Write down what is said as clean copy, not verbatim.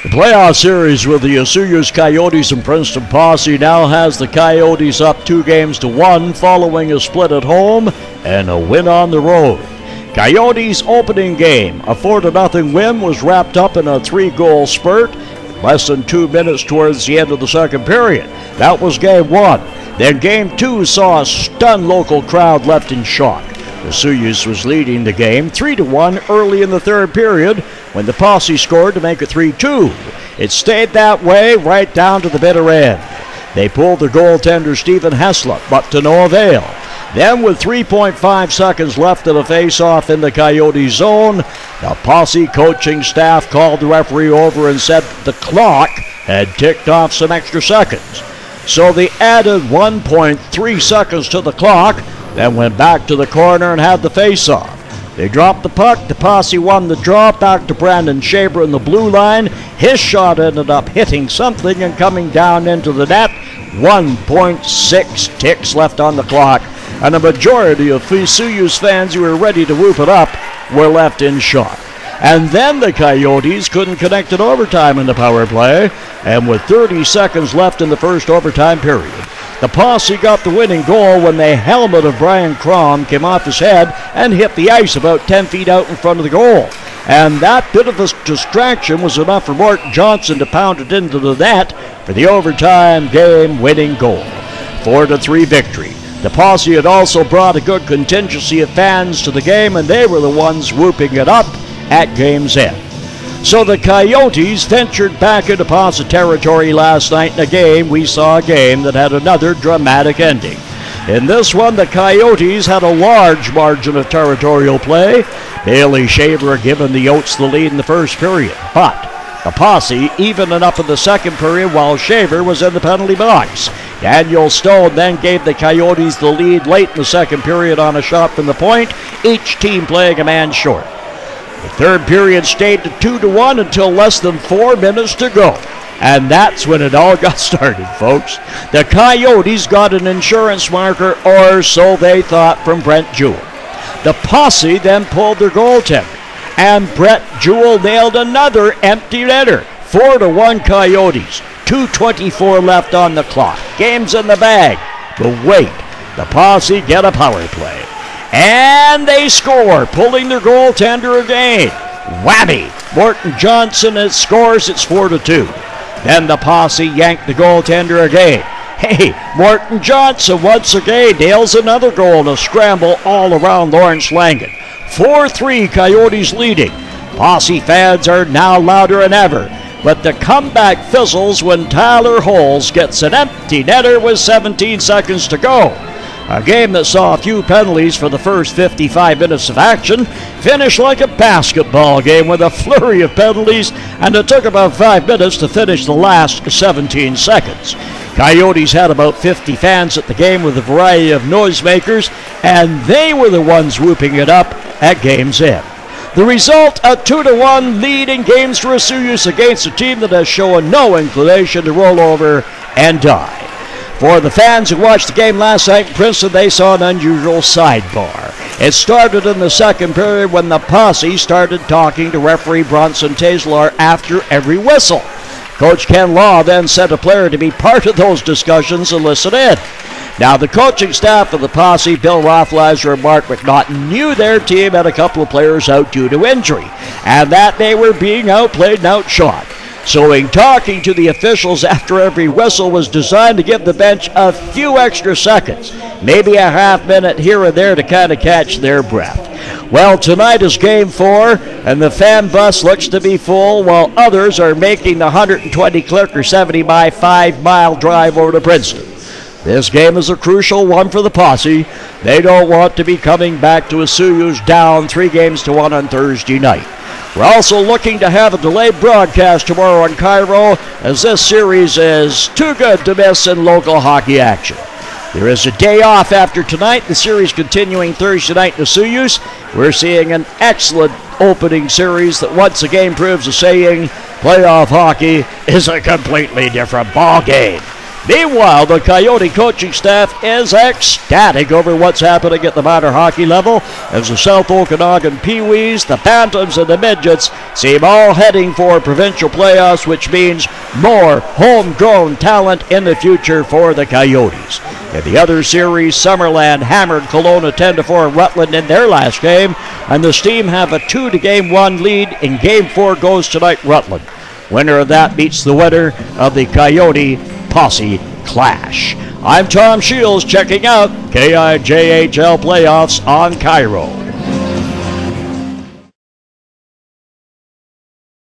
The playoff series with the Osoyoos Coyotes and Princeton Posse now has the Coyotes up 2-1 following a split at home and a win on the road. Coyotes' opening game, a 4-0 win, was wrapped up in a 3-goal spurt less than 2 minutes towards the end of the second period. That was game 1. Then game 2 saw a stunned local crowd left in shock. The Osoyoos was leading the game 3-1 early in the third period when the Posse scored to make it 3-2. It stayed that way right down to the bitter end. They pulled the goaltender Stephen Heslop, but to no avail. Then with 3.5 seconds left of the face-off in the Coyote zone, the Posse coaching staff called the referee over and said the clock had ticked off some extra seconds. So they added 1.3 seconds to the clock, then went back to the corner and had the face-off. They dropped the puck. The Posse won the draw. Back to Brandon Shaver in the blue line. His shot ended up hitting something and coming down into the net. 1.6 ticks left on the clock, and a majority of Osoyoos fans who were ready to whoop it up were left in shock. And then the Coyotes couldn't connect in overtime in the power play, and with 30 seconds left in the first overtime period, the Posse got the winning goal when the helmet of Brian Crom came off his head and hit the ice about 10 feet out in front of the goal. And that bit of a distraction was enough for Mort Johnson to pound it into the net for the overtime game-winning goal. 4-3 victory. The Posse had also brought a good contingency of fans to the game, and they were the ones whooping it up at game's end. So the Coyotes ventured back into Posse territory last night in a game. We saw a game that had another dramatic ending. In this one, the Coyotes had a large margin of territorial play. Bailey Shaver giving the Oats the lead in the first period. But the Posse evening up in the second period while Shaver was in the penalty box. Daniel Stone then gave the Coyotes the lead late in the second period on a shot from the point, each team playing a man short. The third period stayed to 2-1 until less than 4 minutes to go. And that's when it all got started, folks. The Coyotes got an insurance marker, or so they thought, from Brent Jewell. The Posse then pulled their goaltender, and Brent Jewell nailed another empty netter. 4-1 Coyotes. 2:24 left on the clock. Game's in the bag. But wait, the Posse get a power play. And they score, pulling their goaltender again. Whammy! Morton Johnson scores. It's 4-2. Then the Posse yanked the goaltender again. Hey, Morton Johnson once again nails another goal in a scramble all around Lawrence Langan. 4-3 Coyotes leading. Posse fans are now louder than ever. But the comeback fizzles when Tyler Holes gets an empty netter with 17 seconds to go. A game that saw a few penalties for the first 55 minutes of action finished like a basketball game with a flurry of penalties, and it took about 5 minutes to finish the last 17 seconds. Coyotes had about 50 fans at the game with a variety of noisemakers, and they were the ones whooping it up at game's end. The result, a 2-1 lead in games for Osoyoos against a team that has shown no inclination to roll over and die. For the fans who watched the game last night in Princeton, they saw an unusual sidebar. It started in the second period when the Posse started talking to referee Bronson Taislar after every whistle. Coach Ken Law then sent a player to be part of those discussions and listen in. Now, the coaching staff of the Posse, Bill Rothleiser and Mark McNaughton, knew their team had a couple of players out due to injury, and that they were being outplayed and outshot. So in talking to the officials after every whistle was designed to give the bench a few extra seconds, maybe a half minute here and there to kind of catch their breath. Well, tonight is game 4, and the fan bus looks to be full while others are making the 120 click or 70 by 5 mile drive over to Princeton. This game is a crucial one for the Posse. They don't want to be coming back to Osoyoos down 3-1 on Thursday night. We're also looking to have a delayed broadcast tomorrow on CIRO, as this series is too good to miss in local hockey action. There is a day off after tonight, the series continuing Thursday night in Osoyoos. We're seeing an excellent opening series that once again proves the saying, playoff hockey is a completely different ball game. Meanwhile, the Coyote coaching staff is ecstatic over what's happening at the minor hockey level as the South Okanagan Pee-wees, the Bantams, and the Midgets seem all heading for provincial playoffs, which means more homegrown talent in the future for the Coyotes. In the other series, Summerland hammered Kelowna 10-4 Rutland in their last game, and the Steam have a 2-1 lead. In Game 4 goes tonight, Rutland. Winner of that beats the winner of the Coyote Posse Clash. I'm Tom Shields checking out KIJHL Playoffs on CIRO.